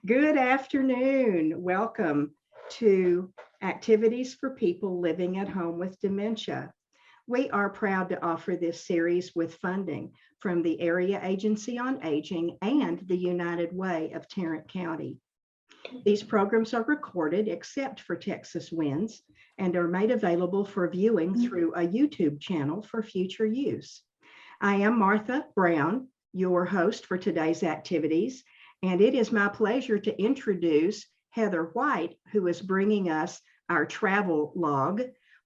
Good afternoon. Welcome to Activities for People Living at Home with Dementia. We are proud to offer this series with funding from the Area Agency on Aging and the United Way of Tarrant County. These programs are recorded except for Texas Winds and are made available for viewing through a YouTube channel for future use. I am Martha Brown, your host for today's activities, and it is my pleasure to introduce Heather White, who is bringing us our travel log.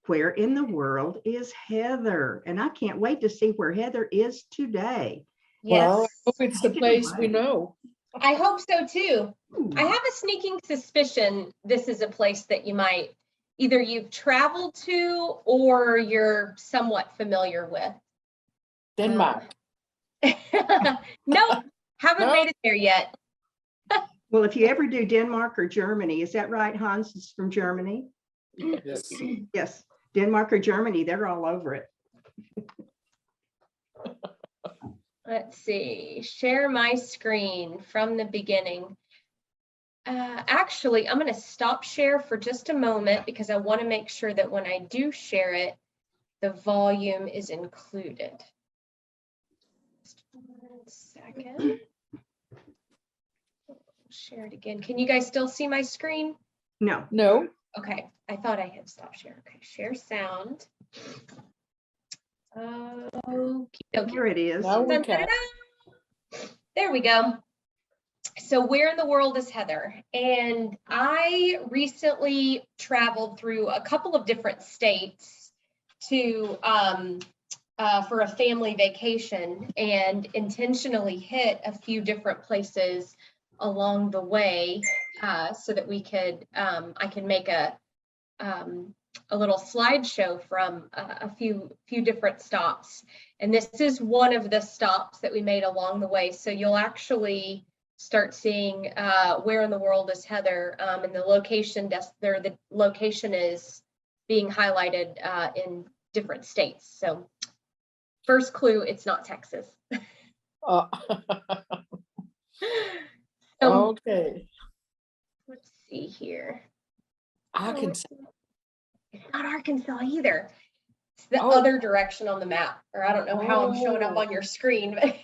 Where in the world is Heather? And I can't wait to see where Heather is today. Yes. Well, I hope it's the place we know. I hope so too. Ooh. I have a sneaking suspicion this is a place that you might either you've traveled to or you're somewhat familiar with. Denmark. Nope, haven't made it there yet. Well, if you ever do Denmark or Germany, is that right, Hans? Is from Germany? Yes. Yes, Denmark or Germany, they're all over it. Let's see, share my screen from the beginning. Actually, I'm going to stop share for just a moment because I want to make sure that when I do share it, the volume is included. Just 1 second. Share it again. Can you guys still see my screen? No. No. Okay, I thought I had stopped share. Okay, share sound. Okay. Here it is. Now we can. There we go. So where in the world is Heather? And I recently traveled through a couple of different states to for a family vacation and intentionally hit a few different places along the way so that we could I can make a little slideshow from a few different stops. And this is one of the stops that we made along the way. So you'll actually start seeing where in the world is Heather, and the location the location is being highlighted in different states. So first clue, it's not Texas. Okay. Let's see here. Arkansas. It's not Arkansas either. It's the other direction on the map, or I don't know how I'm showing up on your screen. But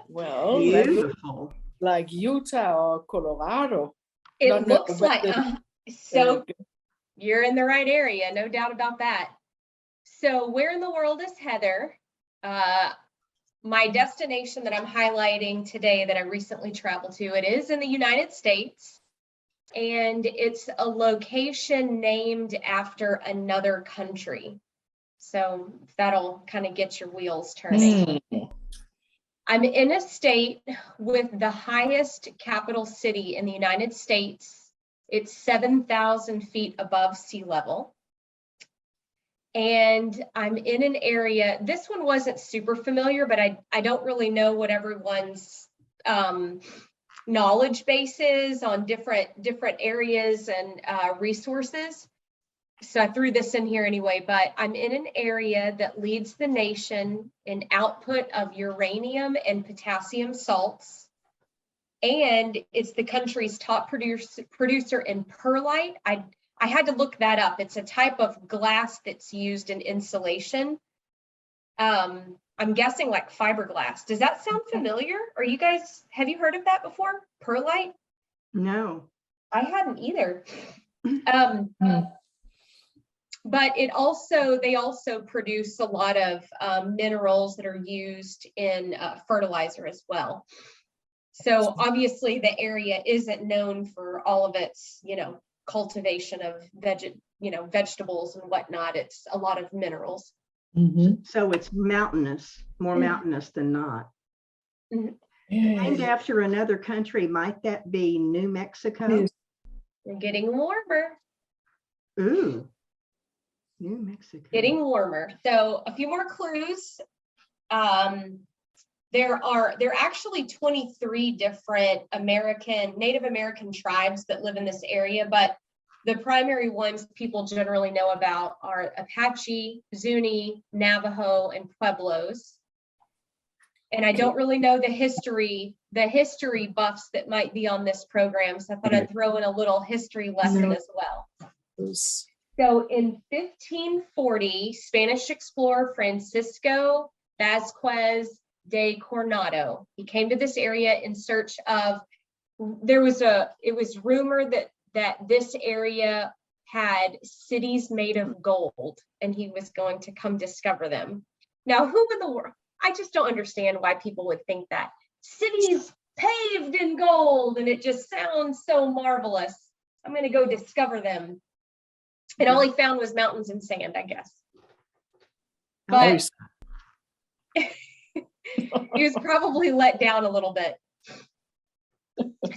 Well, that looks Beautiful. like Utah or Colorado. it looks like so. You're in the right area, no doubt about that. So where in the world is Heather? My destination that I'm highlighting today that I recently traveled to, it is in the United States, and it's a location named after another country. So that'll kind of get your wheels turning. I'm in a state with the highest capital city in the United States. It's 7,000 feet above sea level. And I'm in an area, this one wasn't super familiar, but I don't really know what everyone's knowledge base is on different areas and resources. So I threw this in here anyway, but I'm in an area that leads the nation in output of uranium and potassium salts. And it's the country's top producer in perlite. I had to look that up. It's a type of glass that's used in insulation. I'm guessing like fiberglass. Does that sound familiar? Have you heard of that before? Perlite? No. I hadn't either. But they also produce a lot of minerals that are used in fertilizer as well. So obviously the area isn't known for all of its, cultivation of vegetables and whatnot. It's a lot of minerals. So it's mountainous, more mountainous than not. Named after another country, might that be New Mexico? We're getting warmer. Ooh, New Mexico. Getting warmer. So a few more clues. There are actually 23 different Native American tribes that live in this area, but the primary ones people generally know about are Apache, Zuni, Navajo, and Pueblos. And I don't really know the history buffs that might be on this program. So I thought I'd throw in a little history lesson as well. So in 1540, Spanish explorer Francisco Vázquez de Coronado, he came to this area in search of, it was rumored that this area had cities made of gold, and he was going to come discover them. Now, who in the world, I just don't understand why people would think that. Cities paved in gold, and it just sounds so marvelous. I'm going to go discover them. And all he found was mountains and sand, I guess. But he was probably let down a little bit.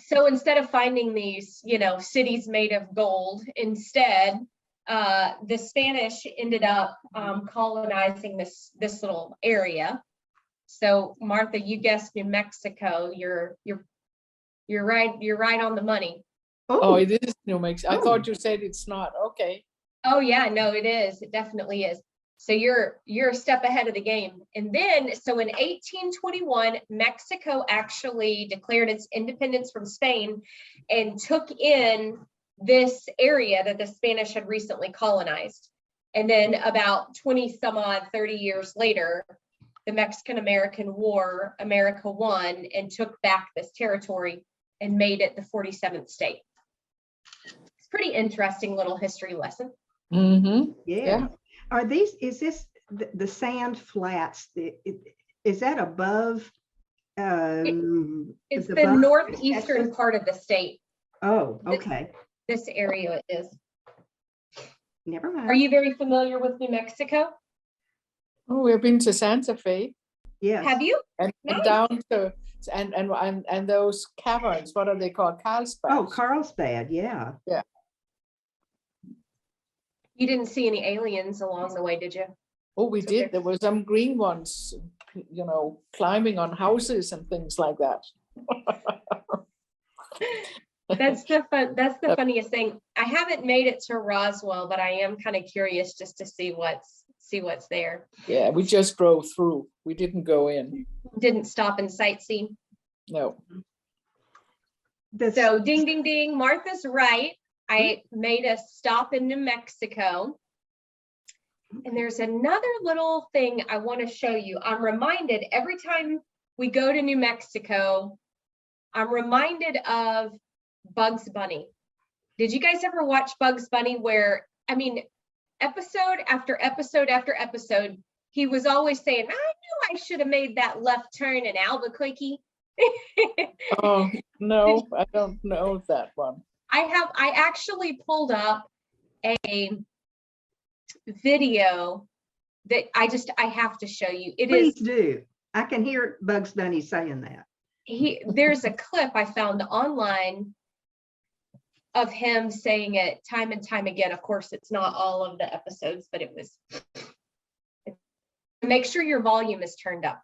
So instead of finding these, cities made of gold, instead, the Spanish ended up colonizing this little area. So Martha, you guessed New Mexico. You're right. You're right on the money. Oh, it is New Mexico. I thought you said it's not. Okay. Oh yeah, no, it is. It definitely is. So you're a step ahead of the game. And then, so in 1821, Mexico actually declared its independence from Spain and took in this area that the Spanish had recently colonized. And then about 30 years later, the Mexican-American War, America won and took back this territory and made it the 47th state. It's a pretty interesting little history lesson. Mm-hmm. Yeah. Is this the sand flats? Is that above? It's the northeastern part of the state. Oh, okay. This area is. Never mind. Are you very familiar with New Mexico? Oh, we've been to Santa Fe. Yes. Have you? And down to and those caverns. What are they called? Carlsbad. Oh, Carlsbad. Yeah. Yeah. You didn't see any aliens along the way, did you? Oh, we did. There were some green ones, climbing on houses and things like that. That's the funniest thing. I haven't made it to Roswell, but I am kind of curious just to see what's there. Yeah, we just drove through. We didn't go in. Didn't stop and sightsee. No. So ding, ding, ding. Martha's right. I made a stop in New Mexico. And there's another little thing I want to show you. I'm reminded every time we go to New Mexico, I'm reminded of Bugs Bunny. Did you guys ever watch Bugs Bunny where, episode after episode after episode, he was always saying, I knew I should have made that left turn in Albuquerque. Oh, no, I don't know that one. I actually pulled up a video that I have to show you. Please do. I can hear Bugs Bunny saying that. There's a clip I found online of him saying it time and time again. Of course, it's not all of the episodes, but it was. Make sure your volume is turned up.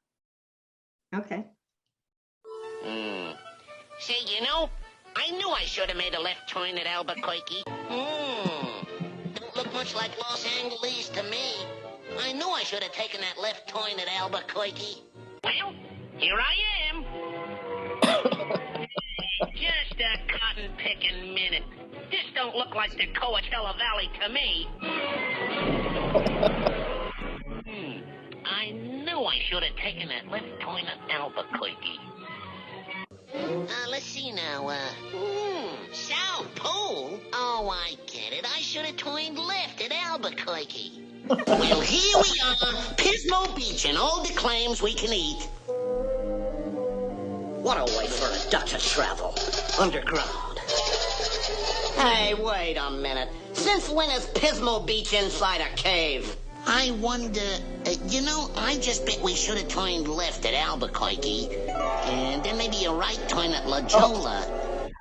Okay. Say, I knew I should have made a left turn at Albuquerque. Don't look much like Los Angeles to me. I knew I should have taken that left turn at Albuquerque. Well, here I am. Just a cotton-picking minute. This don't look like the Coachella Valley to me. I knew I should have taken that left turn at Albuquerque. Let's see now, South Pole? Oh, I get it. I should have turned left at Albuquerque. Well, here we are, Pismo Beach, and all the claims we can eat. What a way for a duck to travel. Underground. Hey, wait a minute. Since when is Pismo Beach inside a cave? I wonder, I just bet we should have turned left at Albuquerque, and then maybe a right turn at La Jolla.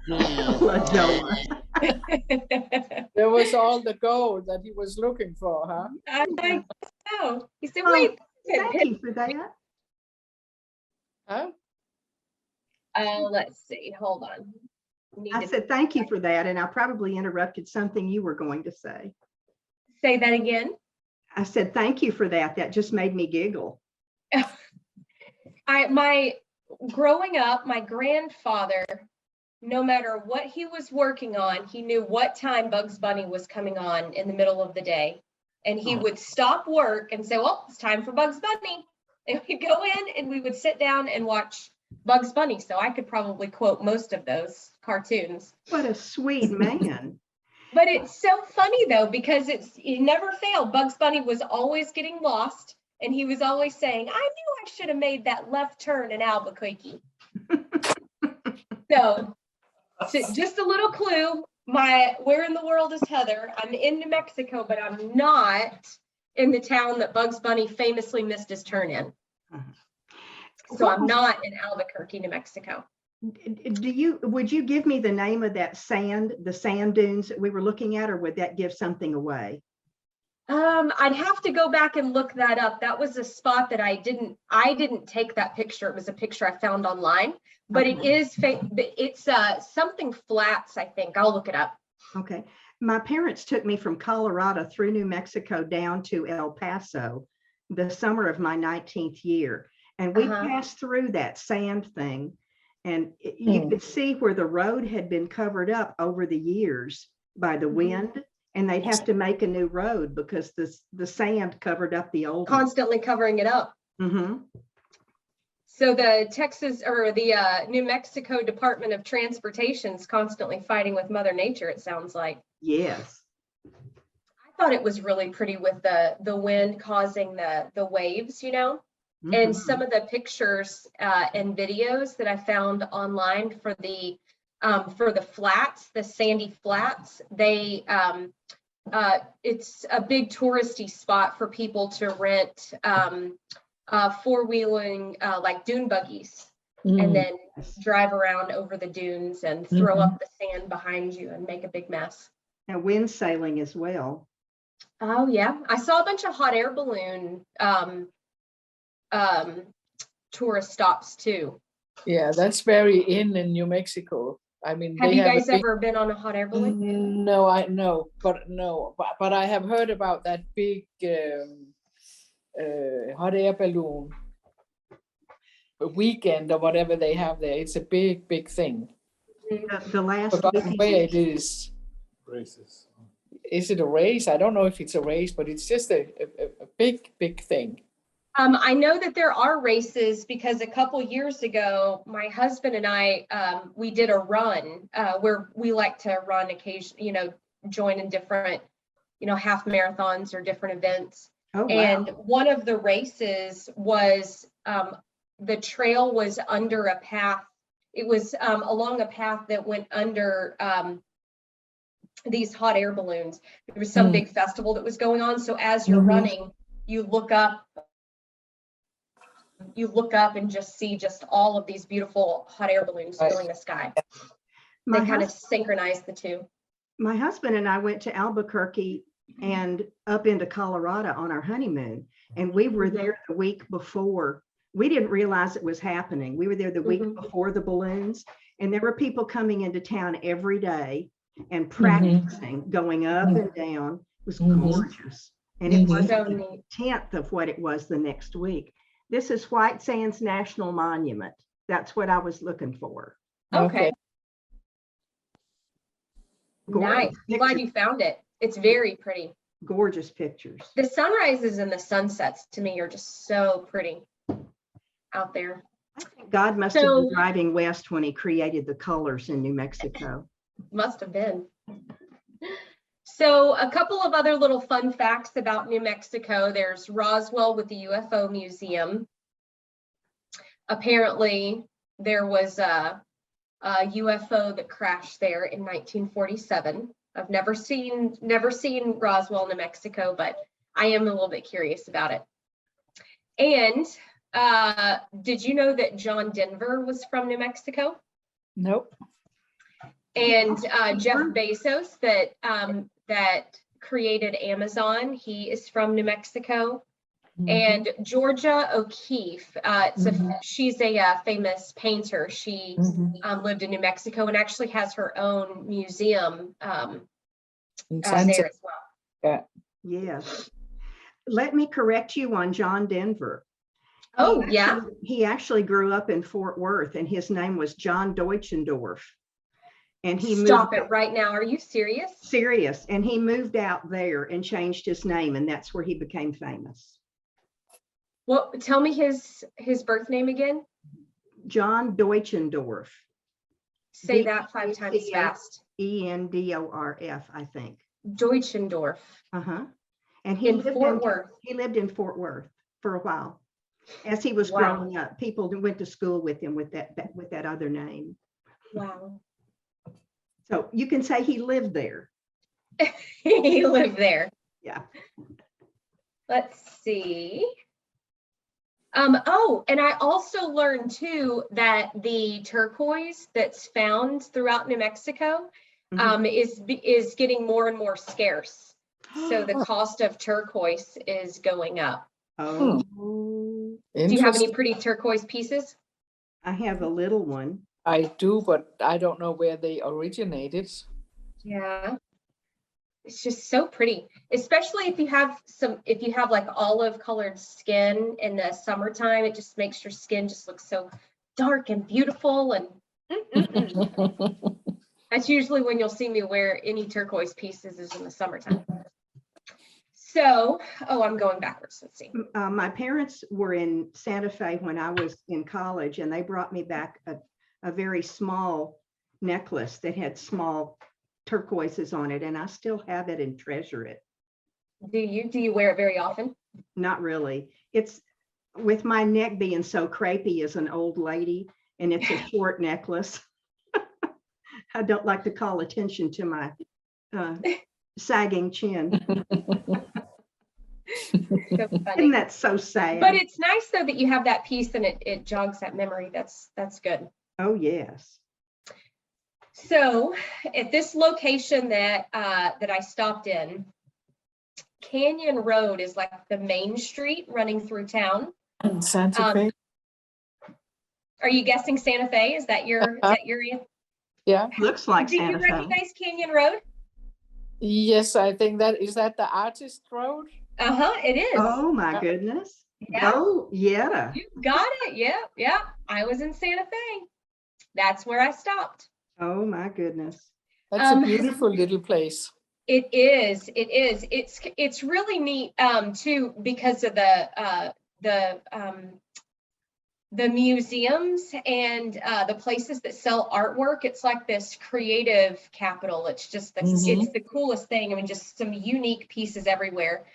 La Jolla. There was all the gold that he was looking for, huh? I think so. He said, wait. Thank you for that. Huh? Let's see. Hold on. I said thank you for that, and I probably interrupted something you were going to say. Say that again. I said thank you for that. That just made me giggle. Growing up, my grandfather, no matter what he was working on, he knew what time Bugs Bunny was coming on in the middle of the day. And he would stop work and say, well, it's time for Bugs Bunny. And we'd go in and we would sit down and watch Bugs Bunny. So I could probably quote most of those cartoons. What a sweet man. But it's so funny though, because it never failed. Bugs Bunny was always getting lost. And he was always saying, I knew I should have made that left turn in Albuquerque. So just a little clue. Where in the world is Heather? I'm in New Mexico, but I'm not in the town that Bugs Bunny famously missed his turn in. So I'm not in Albuquerque, New Mexico. Would you give me the name of that the sand dunes that we were looking at, or would that give something away? I'd have to go back and look that up. That was a spot that I didn't take that picture. It was a picture I found online, but Okay. it's something flats, I think. I'll look it up. Okay. My parents took me from Colorado through New Mexico down to El Paso the summer of my 19th year. And we passed through that sand thing, and you could see where the road had been covered up over the years by the wind. And they'd have to make a new road because the sand covered up the old one. Constantly covering it up. So the New Mexico Department of Transportation is constantly fighting with Mother Nature, it sounds like. Yes. I thought it was really pretty with the wind causing the waves, and some of the pictures and videos that I found online for the flats, the sandy flats, it's a big touristy spot for people to rent four-wheeling like dune buggies and then drive around over the dunes and throw up the sand behind you and make a big mess. And wind sailing as well. Oh yeah, I saw a bunch of hot air balloon tourist stops too. Yeah, that's very in New Mexico. I mean, have you guys ever been on a hot air balloon? No, but I have heard about that big hot air balloon weekend or whatever they have there. It's a big thing. The last Forgotten where it is. Races. Is it a race? I don't know if it's a race, but it's just a big thing. I know that there are races because a couple years ago, my husband and I, we did a run where we like to run occasionally, join in different, half marathons or different events. Oh, wow. And one of the races was the trail was under a path. It was along a path that went under these hot air balloons. There was some big festival that was going on. So as you're running, you look up and just see all of these beautiful hot air balloons filling the sky. They kind of synchronize the two. My husband and I went to Albuquerque and up into Colorado on our honeymoon, and we were there the week before. We didn't realize it was happening. We were there the week before the balloons, and there were people coming into town every day and practicing, going up and down. It was gorgeous. And it was So a neat. tenth of what it was the next week. This is White Sands National Monument. That's what I was looking for. Okay. Gorgeous Nice. I'm glad pictures. you found it. It's very pretty. Gorgeous pictures. The sunrises and the sunsets to me are just so pretty out there. I think God must have been driving west when he created the colors in New Mexico. Must have been. So a couple of other little fun facts about New Mexico. There's Roswell with the UFO Museum. Apparently, there was a UFO that crashed there in 1947. I've never seen Roswell, New Mexico, but I am a little bit curious about it. And did you know that John Denver was from New Mexico? Nope. And Jeff Bezos that created Amazon, he is from New Mexico. And Georgia O'Keeffe, she's a famous painter. She lived in New Mexico and actually has her own museum there as well. Yeah. Yes. Let me correct you on John Denver. Oh, yeah. He actually grew up in Fort Worth, and his name was John Deutschendorf. And he Stop moved it right now. Are you serious? serious, and he moved out there and changed his name, and that's where he became famous. Well, tell me his birth name again. John Deutschendorf. Say that 5 times fast. Endorf, I think. Deutschendorf. And he In lived Fort Worth. He lived in Fort Worth for a while. As he was Wow. growing up, people went to school with him with that other name. Wow. So you can say he lived there. He lived there. Yeah. Let's see. Oh, and I also learned too that the turquoise that's found throughout New Mexico is getting more and more scarce. So the cost of turquoise is going up. Oh. Do you have any pretty turquoise pieces? I have a little one. I do, but I don't know where they originated. Yeah. It's just so pretty, especially if you have like olive colored skin in the summertime. It just makes your skin just look so dark and beautiful. And that's usually when you'll see me wear any turquoise pieces is in the summertime. So, I'm going backwards. Let's see. My parents were in Santa Fe when I was in college, and they brought me back a very small necklace that had small turquoises on it, and I still have it and treasure it. Do you wear it very often? Not really. It's with my neck being so crepey as an old lady, and it's a short necklace. I don't like to call attention to my sagging chin. So funny. Isn't that so sad? But it's nice though that you have that piece and it jogs that memory. That's good. Oh yes. So at this location that I stopped in, Canyon Road is like the main street running through town. In Santa Fe? Are you guessing Santa Fe? Is that your area? Yeah. Looks like Do you Santa Fe. recognize Canyon Road? Yes, I think is that the artist road? It is. Oh my goodness. Yeah. Oh yeah. You got it. Yeah. I was in Santa Fe. That's where I stopped. Oh my goodness. That's a beautiful little place. It is. It's really neat too because of the museums and the places that sell artwork. It's like this creative capital. It's just it's the coolest thing. I mean, just some unique pieces everywhere.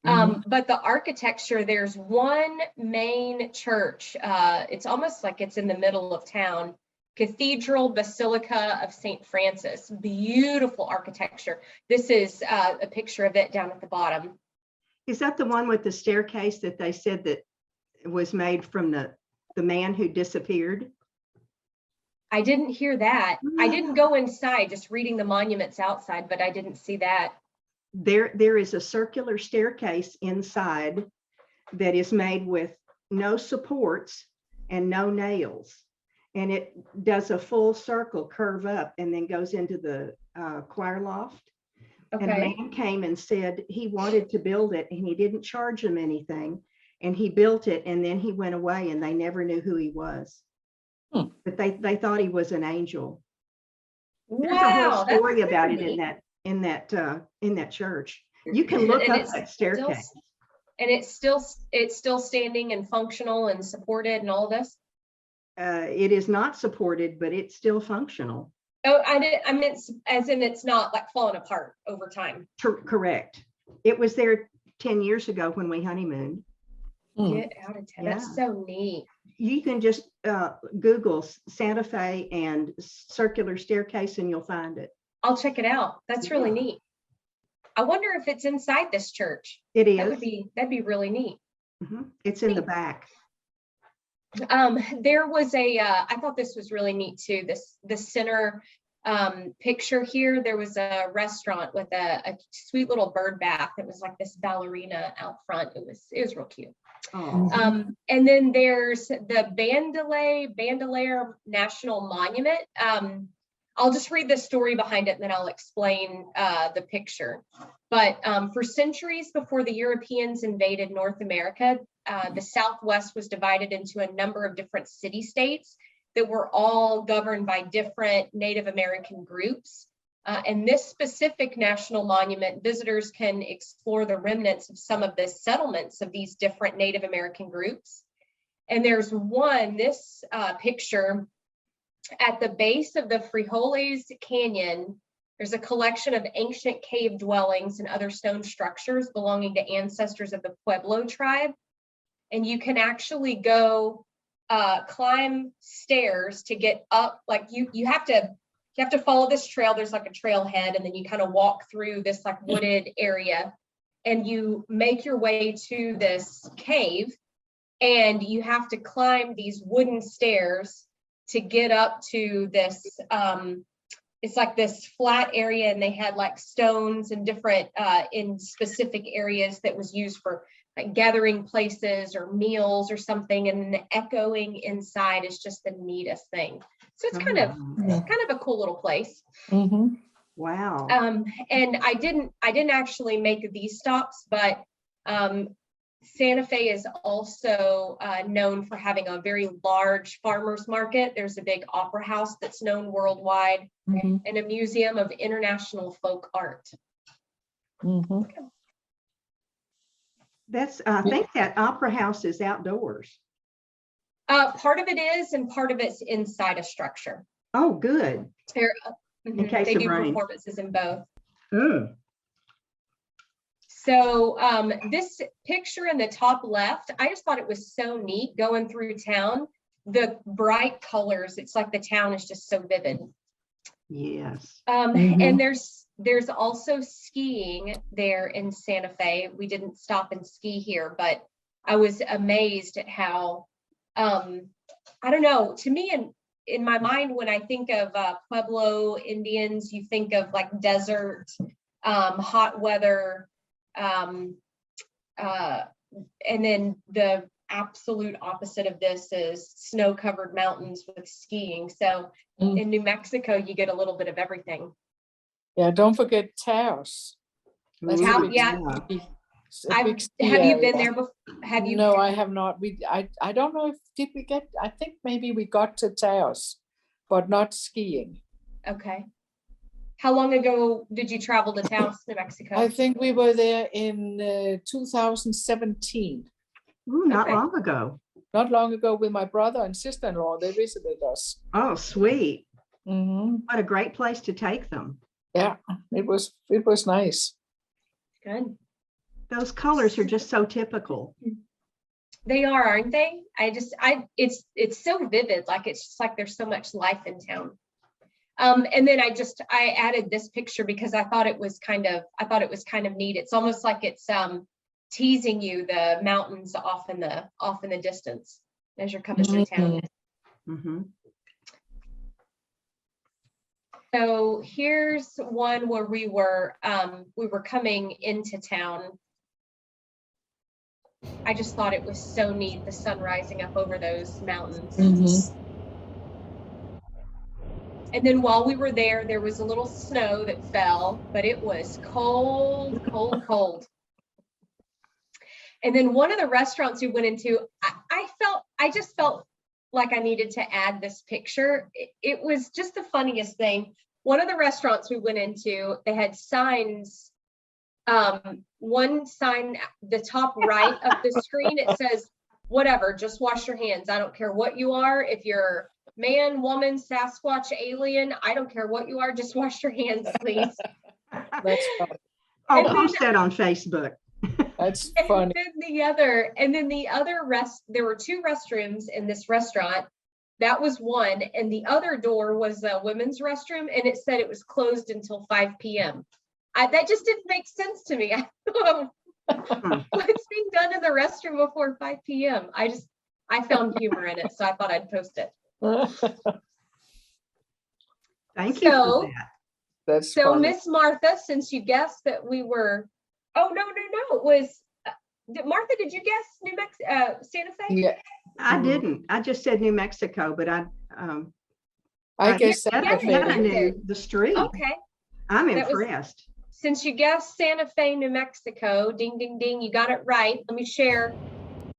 But the architecture, there's one main church. It's almost like it's in the middle of town. Cathedral Basilica of St. Francis. Beautiful architecture. This is a picture of it down at the bottom. Is that the one with the staircase that they said that was made from the man who disappeared? I didn't hear that. I didn't go inside, just reading the monuments outside, but I didn't see that. There is a circular staircase inside that is made with no supports and no nails. And it does a full circle curve up and then goes into the choir loft. Okay. And a man came and said he wanted to build it and he didn't charge him anything. And he built it and then he went away and they never knew who he was. But they thought he was an angel. There's a whole story about it in that church. You can look up that staircase. And it's still standing and functional and supported and all this? It is not supported, but it's still functional. Oh, I meant as in it's not like falling apart over time. Correct. It was there 10 years ago when we honeymooned. Get out of town. That's so neat. You can just Google Santa Fe and circular staircase and you'll find it. I'll check it out. That's really neat. I wonder if it's inside this church. It is. That'd be really neat. It's in the back. There was I thought this was really neat too. The center picture here, there was a restaurant with a sweet little bird bath. It was like this ballerina out front. It was real cute. Oh. And then there's the Bandelier National Monument. I'll I'll just read the story behind it and then I'll explain the picture. But for centuries before the Europeans invaded North America, the Southwest was divided into a number of different city-states that were all governed by different Native American groups. And this specific national monument, visitors can explore the remnants of some of the settlements of these different Native American groups. And there's this picture at the base of the Frijoles Canyon. There's a collection of ancient cave dwellings and other stone structures belonging to ancestors of the Pueblo tribe. And you can actually go climb stairs to get up. Like you have to follow this trail. There's like a trailhead, and then you kind of walk through this like wooded area, and you make your way to this cave, and you have to climb these wooden stairs to get up to this. It's like this flat area, and they had like stones and different in specific areas that was used for like gathering places or meals or something, and the echoing inside is just the neatest thing. So it's kind of a cool little place. Mm-hmm. Wow. And I didn't actually make these stops, but Santa Fe is also known for having a very large farmers market. There's a big opera house that's known worldwide, Mm-hmm. and a museum of international folk art. Mm-hmm. I think that opera house is outdoors. Part of it is, and part of it's inside a structure. Oh, good. In case they of do rain. performances in both. Mm. So this picture in the top left, I just thought it was so neat going through town. The bright colors, it's like the town is just so vivid. Yes. And there's also skiing there in Santa Fe. We didn't stop and ski here, but I was amazed at how, I don't know, to me, in my mind, when I think of Pueblo Indians, you think of like desert, hot weather, and then the absolute opposite of this is snow-covered mountains with skiing. So in New Mexico, you get a little bit of everything. Yeah, don't forget Taos. That's a Taos, big yeah. ski- a big ski Have you been area. there before? Have you? No, I have not. I don't know if did we get. I think maybe we got to Taos, but not skiing. Okay. How long ago did you travel to Taos, New Mexico? I think we were there in 2017. Ooh, not Okay. long ago. Not long ago, with my brother and sister-in-law. They visited us. Oh, sweet. Mm-hmm. What a great place to take them. Yeah, it was nice. Good. Those colors are just so typical. They are, aren't they? It's so vivid. Like it's just like there's so much life in town. And then I added this picture because I thought it was kind of neat. It's almost like it's teasing you the mountains off in the distance as you're coming through town. Mm-hmm. So here's one where we were coming into town. I just thought it was so neat, the sun rising up over those mountains. Mm-hmm. And then while we were there, there was a little snow that fell, but it was cold, cold, cold. And then one of the restaurants we went into, I just felt like I needed to add this picture. It was just the funniest thing. One of the restaurants we went into, they had signs. One sign, the top right of the screen, it says, whatever, just wash your hands. I don't care what you are. If you're man, woman, Sasquatch, alien, I don't care what you are, just wash your hands, please. That's funny. I'll post that on Facebook. That's funny. And then the other there were two restrooms in this restaurant. That was one, and the other door was a women's restroom, and it said it was closed until 5 p.m. That just didn't make sense to me. I thought, what's being done in the restroom before 5 p.m.? I found humor in it, so I thought I'd post it. Thank you for that. That's so, funny. Miss Martha, since you guessed that we were, it was Martha. Did you guess New Mexico, Santa Fe? Yeah, I didn't. I just said New Mexico, but I guess Hannah, Santa Fe. Hannah knew the street. Okay. I'm That was- impressed. Since you guessed Santa Fe, New Mexico, ding, ding, ding, you got it right. Let me share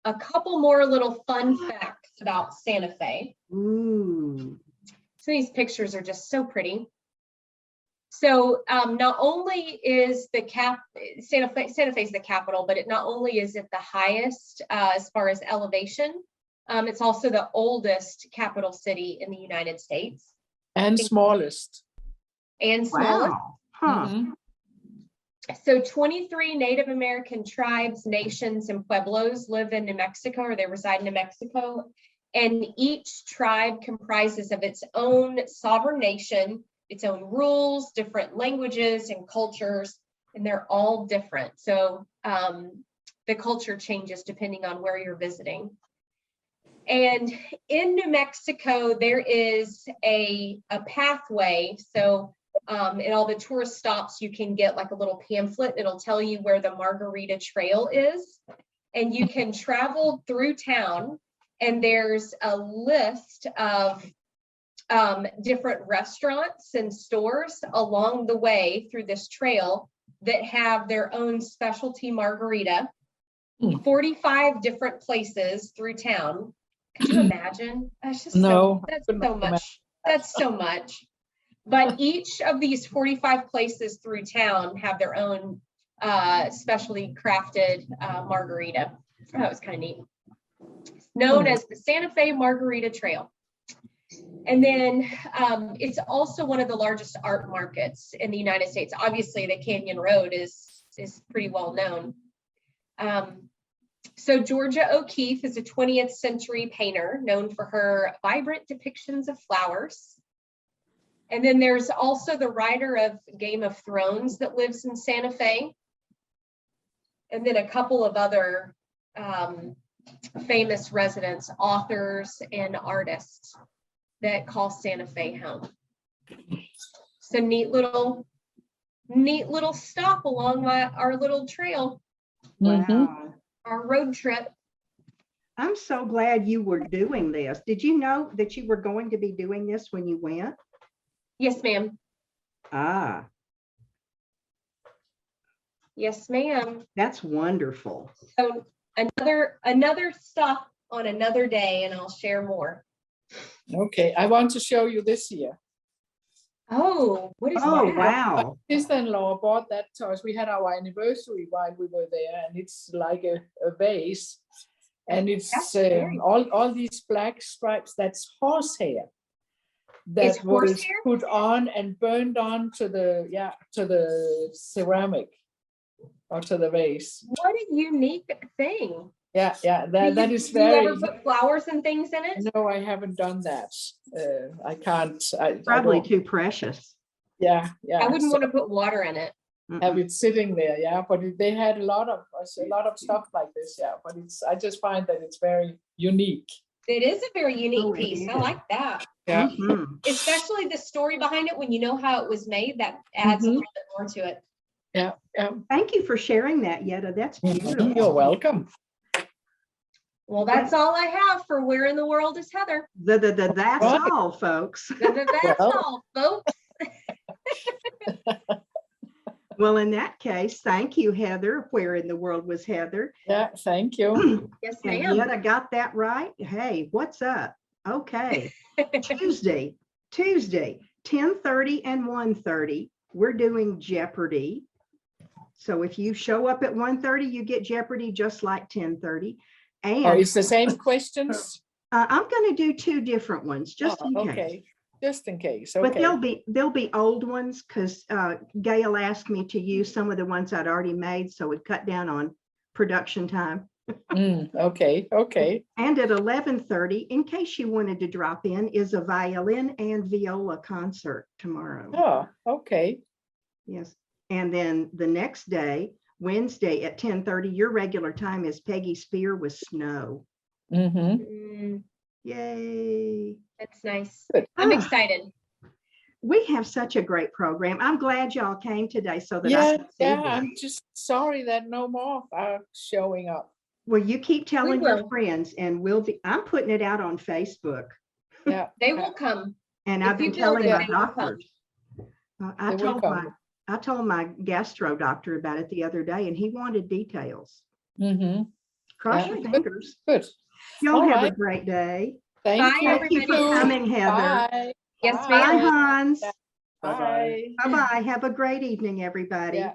a couple more little fun facts about Santa Fe. Ooh. So these pictures are just so pretty. So not only is the Santa Fe is the capital, but it not only is it the highest as far as elevation, it's also the oldest capital city in the United States And smallest. and smallest. Wow. Huh. Mhm. So 23 Native American tribes, nations, and pueblos live in New Mexico, or they reside in New Mexico. And each tribe comprises of its own sovereign nation, its own rules, different languages and cultures, and they're all different. So the culture changes depending on where you're visiting. And in New Mexico, there is a pathway. So in all the tourist stops, you can get like a little pamphlet. It'll tell you where the Margarita Trail is. And you can travel through town, and there's a list of different restaurants and stores along the way through this trail that have their own specialty margarita. 45 different places through town. Could you imagine? That's just No, that's could so not much. That's so much. But each of these 45 places through town have their own specially crafted margarita. That was kind of neat. Known as the Santa Fe Margarita Trail. And then it's also one of the largest art markets in the United States. Obviously, the Canyon Road is pretty well known. So Georgia O'Keeffe is a 20th century painter known for her vibrant depictions of flowers. And then there's also the writer of Game of Thrones that lives in Santa Fe. And then a couple of other famous residents, authors, and artists that call Santa Fe home. So neat little stop along our little trail, Wow. our road trip. I'm so glad you were doing this. Did you know that you were going to be doing this when you went? Yes, ma'am. Ah, Yes, ma'am. that's wonderful. So another stop on another day, and I'll share more. Okay, I want to show you this here. Oh, what is Oh, that? wow. My sister-in-law bought that to us. We had our anniversary while we were there, and it's like a vase. And it's That's very all these black stripes. That's horsehair that It's was horsehair? put on and burned on to the ceramic or to the vase. What a unique thing. Yeah, that is Do you very. ever put flowers and things in it? No, I haven't done that. I can't. I Probably don't- too precious. Yeah. I wouldn't so want to put water in it. have it sitting there. Yeah, but they had a lot of stuff like this. Yeah, but I just find that it's very unique. It is a very unique Oh, it piece. I is. like that. Yeah. Mhm. Especially the story behind it when you know how it was made, that adds a Mhm. little bit more to it. Yeah. Thank you for sharing that, Yetta. That's beautiful. You're welcome. Well, that's all I have for Where in the World is Heather. That's Right. all, folks. That's Well. all, folks. Well, in that case, thank you, Heather. Where in the world was Heather? Yeah, thank you. Yes, And ma'am. Yetta got that right. Hey, what's up? Okay. Tuesday, 10:30 and 1:30, we're doing Jeopardy. So if you show up at 1:30, you get Jeopardy just like 10:30. And Oh, it's the same questions. I'm going to do two different ones just in case. Okay, just in case. But Okay. they'll be old ones because Gail asked me to use some of the ones I'd already made, so it cut down on production time. Okay. And at 11:30, in case you wanted to drop in, is a violin and viola concert tomorrow. Oh, okay. Yes. And then the next day, Wednesday at 10:30, your regular time is Peggy Spear with Snow. Mm-hmm. Yay. That's nice. Good. I'm Ah. excited. We have such a great program. I'm glad y'all came today so that I Yeah, can see this. I'm just sorry that no more are showing up. Well, you keep telling your will. friends and I'm putting it out on Facebook. Yeah. They will come. And If I've been you telling build my it, they will come. doctors. I They will told come. I told my gastro doctor about it the other day, and he wanted details. Mm-hmm. Cross Yeah, your good. fingers. Good. Y'all All have a right. great day. Thank Bye, you. Thank you for everybody. coming, Heather. Bye. Yes, Bye, ma'am. Hans. Bye. Bye-bye. Have a great evening, everybody. Yeah.